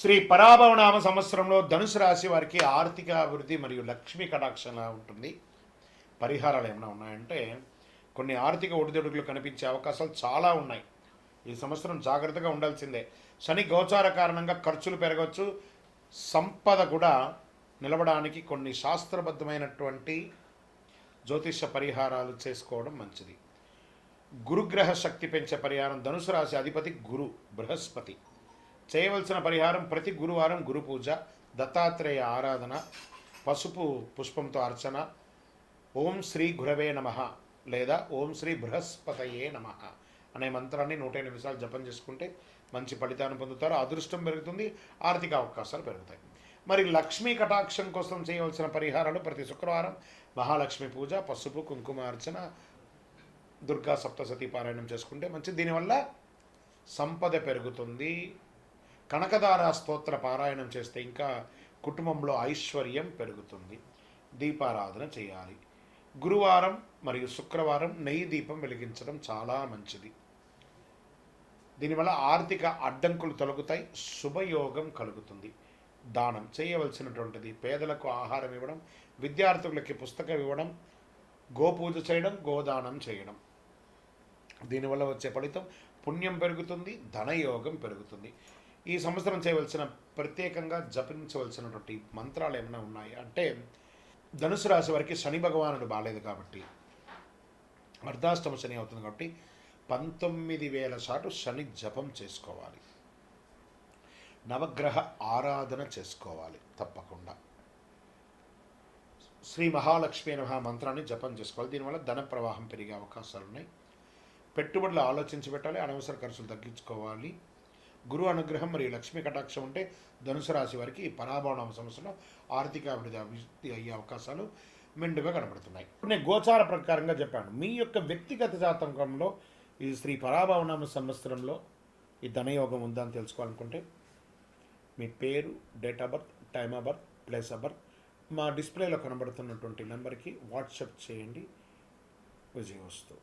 శ్రీ పరాభవనామ సంవత్సరంలో ధనుసు రాశి వారికి ఆర్థిక అభివృద్ధి మరియు లక్ష్మీ కటాక్షణ ఉంటుంది. పరిహారాలు ఏమైనా ఉన్నాయంటే కొన్ని ఆర్థిక ఒడిదుడుకులు కనిపించే అవకాశాలు చాలా ఉన్నాయి. ఈ సంవత్సరం జాగ్రత్తగా ఉండాల్సిందే. శని గోచార కారణంగా ఖర్చులు పెరగవచ్చు. సంపద కూడా నిలవడానికి కొన్ని శాస్త్రబద్ధమైనటువంటి జ్యోతిష పరిహారాలు చేసుకోవడం మంచిది. గురుగ్రహ శక్తి పెంచే పరిహారం. ధనుసు రాశి అధిపతి గురు బృహస్పతి. చేయవలసిన పరిహారం ప్రతి గురువారం గురు పూజ, దత్తాత్రేయ ఆరాధన, పసుపు పుష్పంతో అర్చన, ఓం శ్రీ గురవే నమః లేదా ఓం శ్రీ బృహస్పతయే నమః అనే మంత్రాన్ని 108 నిమిషాలు జపం చేసుకుంటే మంచి ఫలితాన్ని పొందుతారు. అదృష్టం పెరుగుతుంది, ఆర్థిక అవకాశాలు పెరుగుతాయి. మరి లక్ష్మీ కటాక్షం కోసం చేయవలసిన పరిహారాలు ప్రతి శుక్రవారం మహాలక్ష్మి పూజ, పసుపు కుంకుమ అర్చన, దుర్గా సప్తసతి పారాయణం చేసుకుంటే మంచిది. దీనివల్ల సంపద పెరుగుతుంది. కనకదార స్తోత్ర పారాయణం చేస్తే ఇంకా కుటుంబంలో ఐశ్వర్యం పెరుగుతుంది. దీపారాధన చేయాలి. గురువారం మరియు శుక్రవారం నెయ్యి దీపం వెలిగించడం చాలా మంచిది. దీనివల్ల ఆర్థిక అడ్డంకులు తొలగుతాయి, శుభయోగం కలుగుతుంది. దానం చేయవలసినటువంటిది పేదలకు ఆహారం ఇవ్వడం, విద్యార్థులకి పుస్తకం ఇవ్వడం, గోపూజ చేయడం, గోదానం చేయడం. దీనివల్ల వచ్చే ఫలితం పుణ్యం పెరుగుతుంది, ధనయోగం పెరుగుతుంది. ఈ సంవత్సరం చేయవలసిన ప్రత్యేకంగా జపించవలసినటువంటి మంత్రాలు ఏమైనా ఉన్నాయి అంటే ధనుసు రాశి వారికి శని భగవానుడు బాగాలేదు కాబట్టి అర్ధాష్టమ శని అవుతుంది కాబట్టి 19,000 సార్లు శని జపం చేసుకోవాలి. నవగ్రహ ఆరాధన చేసుకోవాలి తప్పకుండా. శ్రీ మహాలక్ష్మి నమః మంత్రాన్ని జపం చేసుకోవాలి. దీనివల్ల ధన ప్రవాహం పెరిగే అవకాశాలు ఉన్నాయి. పెట్టుబడులు ఆలోచించి పెట్టాలి. అనవసర ఖర్చులు తగ్గించుకోవాలి. గురు అనుగ్రహం మరియు లక్ష్మీ కటాక్షం ఉంటే ధనుసు రాశి వారికి ఈ పరాభవనామ సంవత్సరంలో ఆర్థిక అభివృద్ధి అయ్యే అవకాశాలు మెండుగా కనబడుతున్నాయి. నేను గోచార ప్రకారంగా చెప్పాను. మీ యొక్క వ్యక్తిగత జాతకంలో ఈ శ్రీ పరాభవనామ సంవత్సరంలో ఈ ధనయోగం ఉందా అని తెలుసుకోవాలనుకుంటే మీ పేరు, date of birth, time of birth, place of birth మా డిస్ప్లేలో కనబడుతున్నటువంటి నెంబర్కి వాట్సాప్ చేయండి. విజయవస్తు.